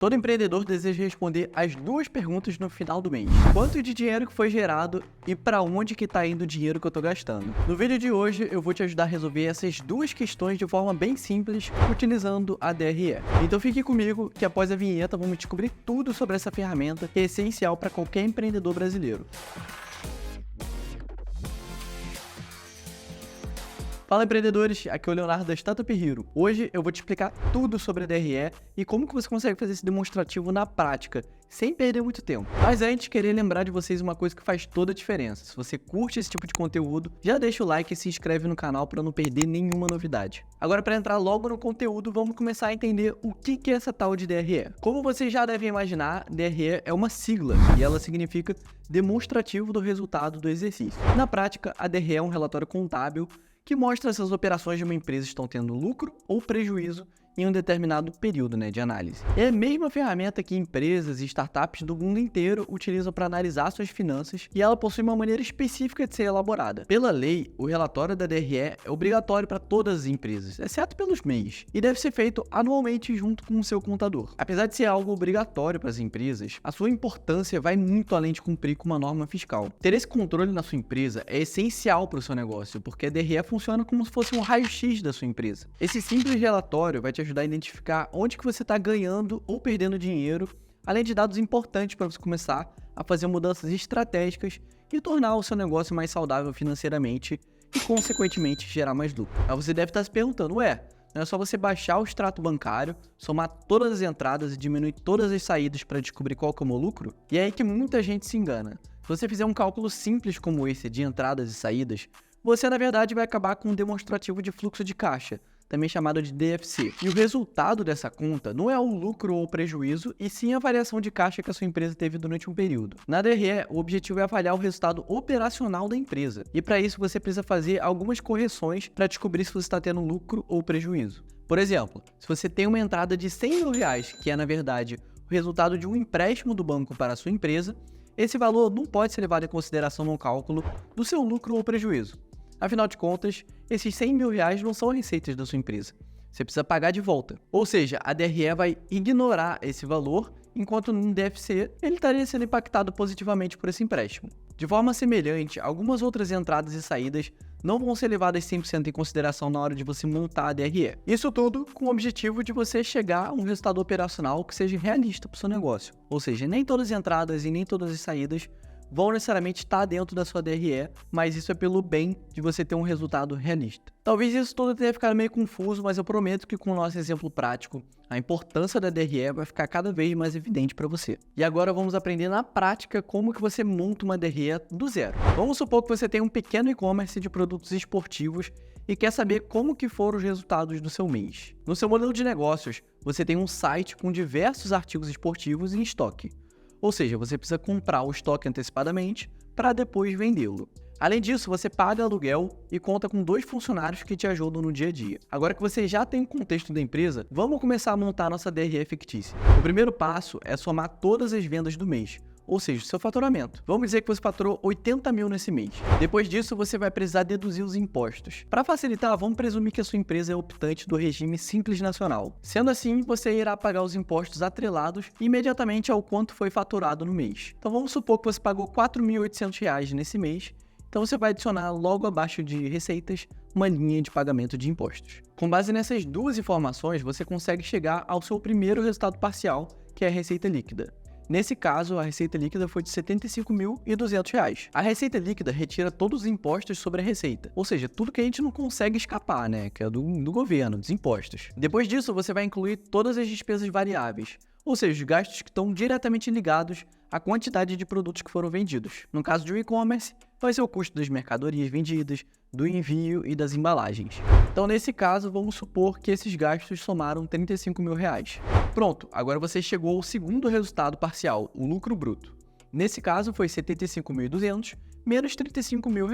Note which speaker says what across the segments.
Speaker 1: Todo empreendedor deseja responder as duas perguntas no final do mês. Quanto de dinheiro que foi gerado e para onde que está indo o dinheiro que eu estou gastando? No vídeo de hoje eu vou te ajudar a resolver essas duas questões de forma bem simples utilizando a DRE. Então fique comigo que após a vinheta vamos descobrir tudo sobre essa ferramenta que é essencial para qualquer empreendedor brasileiro. Fala empreendedores, aqui é o Leonardo da Startup Hero. Hoje eu vou te explicar tudo sobre a DRE e como que você consegue fazer esse demonstrativo na prática, sem perder muito tempo. Mas antes, queria lembrar de vocês uma coisa que faz toda a diferença. Se você curte esse tipo de conteúdo, já deixa o like e se inscreve no canal para não perder nenhuma novidade. Agora, para entrar logo no conteúdo, vamos começar a entender o que é essa tal de DRE. Como vocês já devem imaginar, DRE é uma sigla e ela significa demonstrativo do resultado do exercício. Na prática, a DRE é um relatório contábil que mostra se as operações de uma empresa estão tendo lucro ou prejuízo em um determinado período de análise. É a mesma ferramenta que empresas e startups do mundo inteiro utilizam para analisar suas finanças e ela possui uma maneira específica de ser elaborada. Pela lei, o relatório da DRE é obrigatório para todas as empresas, exceto pelos MEIs, e deve ser feito anualmente junto com o seu contador. Apesar de ser algo obrigatório para as empresas, a sua importância vai muito além de cumprir com uma norma fiscal. Ter esse controle na sua empresa é essencial para o seu negócio, porque a DRE funciona como se fosse um raio-x da sua empresa. Esse simples relatório vai te ajudar a identificar onde que você está ganhando ou perdendo dinheiro, além de dados importantes para você começar a fazer mudanças estratégicas e tornar o seu negócio mais saudável financeiramente e, consequentemente, gerar mais lucro. Aí você deve estar se perguntando, não é só você baixar o extrato bancário, somar todas as entradas e diminuir todas as saídas para descobrir qual que é o meu lucro? E é aí que muita gente se engana. Se você fizer um cálculo simples como esse de entradas e saídas, você na verdade vai acabar com um demonstrativo de fluxo de caixa, também chamado de DFC. E o resultado dessa conta não é o lucro ou o prejuízo, e sim a variação de caixa que a sua empresa teve durante um período. Na DRE, o objetivo é avaliar o resultado operacional da empresa. E para isso você precisa fazer algumas correções para descobrir se você está tendo lucro ou prejuízo. Por exemplo, se você tem uma entrada de R$100 mil, que é na verdade o resultado de um empréstimo do banco para a sua empresa, esse valor não pode ser levado em consideração no cálculo do seu lucro ou prejuízo. Afinal de contas, esses R$100 mil não são receitas da sua empresa. Você precisa pagar de volta. Ou seja, a DRE vai ignorar esse valor, enquanto no DFC ele estaria sendo impactado positivamente por esse empréstimo. De forma semelhante, algumas outras entradas e saídas não vão ser levadas 100% em consideração na hora de você montar a DRE. Isso tudo com o objetivo de você chegar a um resultado operacional que seja realista para o seu negócio. Ou seja, nem todas as entradas e nem todas as saídas vão necessariamente estar dentro da sua DRE, mas isso é pelo bem de você ter um resultado realista. Talvez isso tudo tenha ficado meio confuso, mas eu prometo que com o nosso exemplo prático, a importância da DRE vai ficar cada vez mais evidente para você. E agora vamos aprender na prática como que você monta uma DRE do zero. Vamos supor que você tem um pequeno e-commerce de produtos esportivos e quer saber como que foram os resultados do seu mês. No seu modelo de negócios, você tem um site com diversos artigos esportivos em estoque. Ou seja, você precisa comprar o estoque antecipadamente para depois vendê-lo. Além disso, você paga aluguel e conta com 2 funcionários que te ajudam no dia a dia. Agora que você já tem o contexto da empresa, vamos começar a montar a nossa DRE fictícia. O primeiro passo é somar todas as vendas do mês, ou seja, o seu faturamento. Vamos dizer que você faturou 80 mil nesse mês. Depois disso, você vai precisar deduzir os impostos. Para facilitar, vamos presumir que a sua empresa é optante do regime Simples Nacional. Sendo assim, você irá pagar os impostos atrelados imediatamente ao quanto foi faturado no mês. Então vamos supor que você pagou R$ 4.800 nesse mês. Então você vai adicionar logo abaixo de receitas uma linha de pagamento de impostos. Com base nessas duas informações, você consegue chegar ao seu primeiro resultado parcial, que é a receita líquida. Nesse caso, a receita líquida foi de R$ 75.200. A receita líquida retira todos os impostos sobre a receita, ou seja, tudo que a gente não consegue escapar, que é do governo, dos impostos. Depois disso, você vai incluir todas as despesas variáveis, ou seja, os gastos que estão diretamente ligados à quantidade de produtos que foram vendidos. No caso de um e-commerce, vai ser o custo das mercadorias vendidas, do envio e das embalagens. Então, nesse caso, vamos supor que esses gastos somaram R$ 35 mil. Pronto, agora você chegou ao segundo resultado parcial, o lucro bruto. Nesse caso, foi R$ 75.200 menos R$ 35 mil,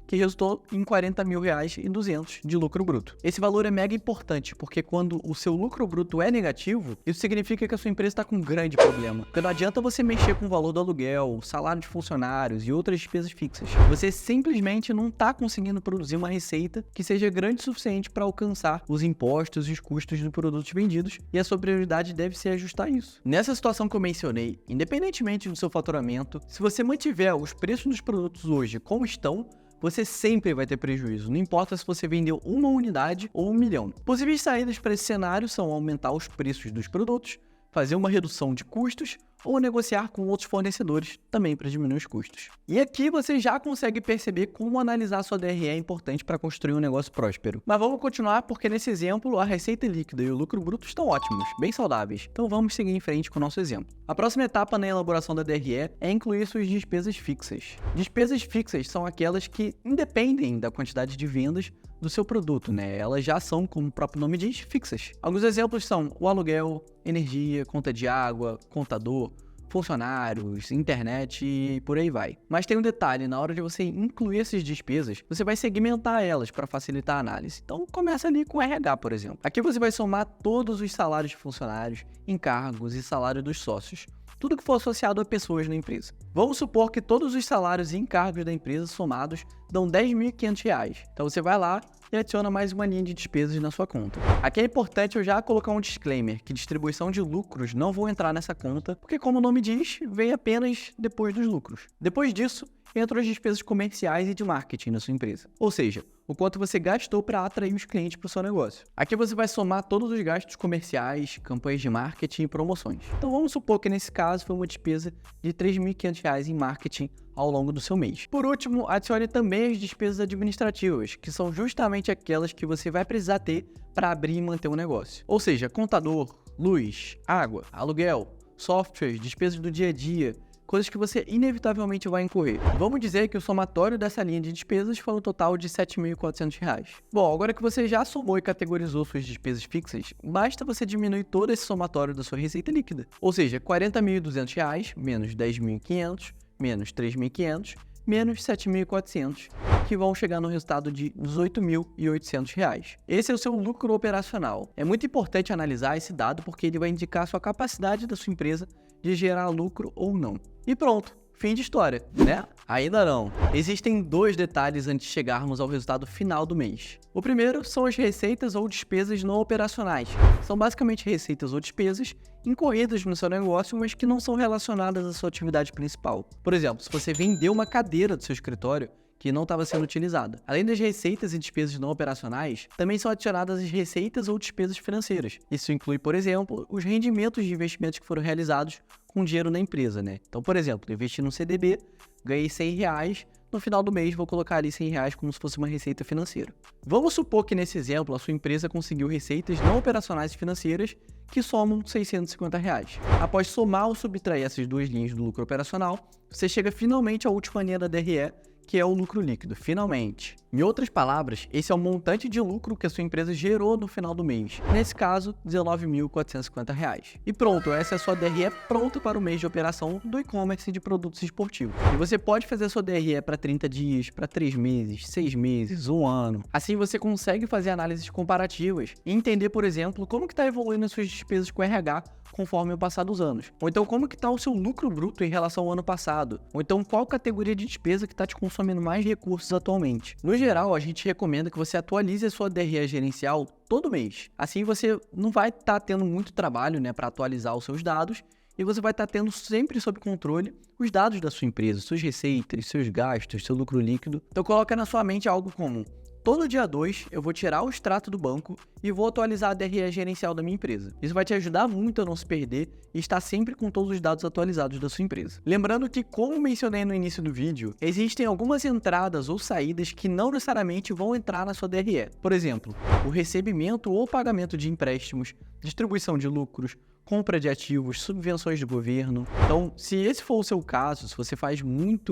Speaker 1: que resultou em R$40.200 de lucro bruto. Esse valor é mega importante, porque quando o seu lucro bruto é negativo, isso significa que a sua empresa está com um grande problema. Porque não adianta você mexer com o valor do aluguel, salário de funcionários e outras despesas fixas. Você simplesmente não está conseguindo produzir uma receita que seja grande o suficiente para alcançar os impostos e os custos dos produtos vendidos, e a sua prioridade deve ser ajustar isso. Nessa situação que eu mencionei, independentemente do seu faturamento, se você mantiver os preços dos produtos hoje como estão, você sempre vai ter prejuízo, não importa se você vendeu uma unidade ou 1 milhão. Possíveis saídas para esse cenário são aumentar os preços dos produtos, fazer uma redução de custos ou negociar com outros fornecedores também para diminuir os custos. E aqui você já consegue perceber como analisar sua DRE é importante para construir um negócio próspero. Mas vamos continuar porque nesse exemplo a receita líquida e o lucro bruto estão ótimos, bem saudáveis. Então vamos seguir em frente com o nosso exemplo. A próxima etapa na elaboração da DRE é incluir suas despesas fixas. Despesas fixas são aquelas que independem da quantidade de vendas do seu produto, né? Elas já são, como o próprio nome diz, fixas. Alguns exemplos são o aluguel, energia, conta de água, contador, funcionários, internet e por aí vai. Mas tem um detalhe, na hora de você incluir essas despesas, você vai segmentar elas para facilitar a análise. Então começa ali com o RH, por exemplo. Aqui você vai somar todos os salários de funcionários, encargos e salário dos sócios. Tudo que for associado a pessoas na empresa. Vamos supor que todos os salários e encargos da empresa somados dão R$10.500. Então você vai lá e adiciona mais uma linha de despesas na sua conta. Aqui é importante eu já colocar um disclaimer, que distribuição de lucros não vão entrar nessa conta, porque como o nome diz, vem apenas depois dos lucros. Depois disso, entram as despesas comerciais e de marketing na sua empresa. Ou seja, o quanto você gastou para atrair os clientes para o seu negócio. Aqui você vai somar todos os gastos comerciais, campanhas de marketing e promoções. Então vamos supor que nesse caso foi uma despesa de R$3.500 em marketing ao longo do seu mês. Por último, adicione também as despesas administrativas, que são justamente aquelas que você vai precisar ter para abrir e manter um negócio. Ou seja, contador, luz, água, aluguel, softwares, despesas do dia a dia, coisas que você inevitavelmente vai incorrer. Vamos dizer que o somatório dessa linha de despesas foi um total de R$7.400. Bom, agora que você já somou e categorizou suas despesas fixas, basta você diminuir todo esse somatório da sua receita líquida. Ou seja, R$40.200 menos R$10.500 menos R$3.500 menos R$7.400, que vão chegar no resultado de R$18.800. Esse é o seu lucro operacional. É muito importante analisar esse dado porque ele vai indicar a sua capacidade da sua empresa de gerar lucro ou não. E pronto, fim de história, né? Ainda não. Existem dois detalhes antes de chegarmos ao resultado final do mês. O primeiro são as receitas ou despesas não operacionais. São basicamente receitas ou despesas incorridas no seu negócio, mas que não são relacionadas à sua atividade principal. Por exemplo, se você vendeu uma cadeira do seu escritório que não estava sendo utilizada. Além das receitas e despesas não operacionais, também são adicionadas as receitas ou despesas financeiras. Isso inclui, por exemplo, os rendimentos de investimentos que foram realizados com dinheiro na empresa, né? Então, por exemplo, eu investi no CDB, ganhei R$100, no final do mês vou colocar ali R$100 como se fosse uma receita financeira. Vamos supor que nesse exemplo a sua empresa conseguiu receitas não operacionais e financeiras que somam R$650. Após somar ou subtrair essas duas linhas do lucro operacional, você chega finalmente à última linha da DRE, que é o lucro líquido, finalmente. Em outras palavras, esse é o montante de lucro que a sua empresa gerou no final do mês. Nesse caso, R$19.450. E pronto, essa é a sua DRE pronta para o mês de operação do e-commerce de produtos esportivos. E você pode fazer a sua DRE para 30 dias, para 3 meses, 6 meses, 1 ano. Assim você consegue fazer análises comparativas e entender, por exemplo, como que está evoluindo as suas despesas com RH conforme o passar dos anos. Ou então como que está o seu lucro bruto em relação ao ano passado. Ou então qual categoria de despesa que está te consumindo mais recursos atualmente. No geral, a gente recomenda que você atualize a sua DRE gerencial todo mês. Assim você não vai estar tendo muito trabalho, né, para atualizar os seus dados e você vai estar tendo sempre sob controle os dados da sua empresa, suas receitas, seus gastos, seu lucro líquido. Então coloca na sua mente algo como: todo dia 2 eu vou tirar o extrato do banco e vou atualizar a DRE gerencial da minha empresa. Isso vai te ajudar muito a não se perder e estar sempre com todos os dados atualizados da sua empresa. Lembrando que, como mencionei no início do vídeo, existem algumas entradas ou saídas que não necessariamente vão entrar na sua DRE. Por exemplo, o recebimento ou pagamento de empréstimos, distribuição de lucros, compra de ativos, subvenções do governo. Então, se esse for o seu caso, se você faz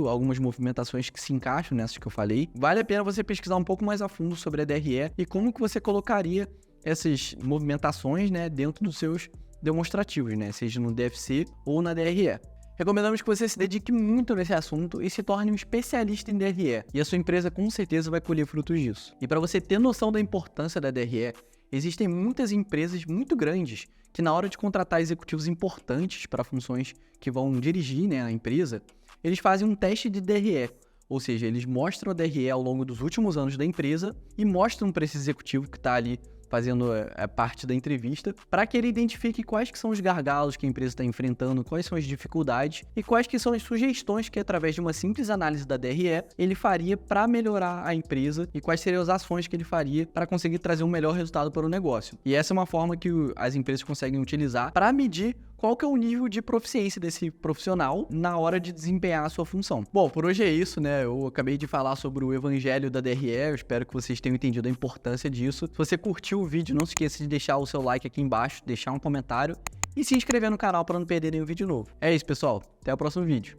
Speaker 1: algumas movimentações que se encaixam nessas que eu falei, vale a pena você pesquisar um pouco mais a fundo sobre a DRE e como que você colocaria essas movimentações, né, dentro dos seus demonstrativos, né, seja no DFC ou na DRE. Recomendamos que você se dedique muito nesse assunto e se torne um especialista em DRE, e a sua empresa com certeza vai colher frutos disso. E para você ter noção da importância da DRE, existem muitas empresas muito grandes que na hora de contratar executivos importantes para funções que vão dirigir, né, a empresa, eles fazem um teste de DRE. Ou seja, eles mostram a DRE ao longo dos últimos anos da empresa e mostram para esse executivo que está ali fazendo parte da entrevista, para que ele identifique quais que são os gargalos que a empresa está enfrentando, quais são as dificuldades e quais que são as sugestões que, através de uma simples análise da DRE, ele faria para melhorar a empresa e quais seriam as ações que ele faria para conseguir trazer um melhor resultado para o negócio. E essa é uma forma que as empresas conseguem utilizar para medir qual que é o nível de proficiência desse profissional na hora de desempenhar a sua função. Bom, por hoje é isso, né? Eu acabei de falar sobre o evangelho da DRE, eu espero que vocês tenham entendido a importância disso. Se você curtiu o vídeo, não se esqueça de deixar o seu like aqui embaixo, deixar um comentário e se inscrever no canal para não perder nenhum vídeo novo. É isso, pessoal. Até o próximo vídeo.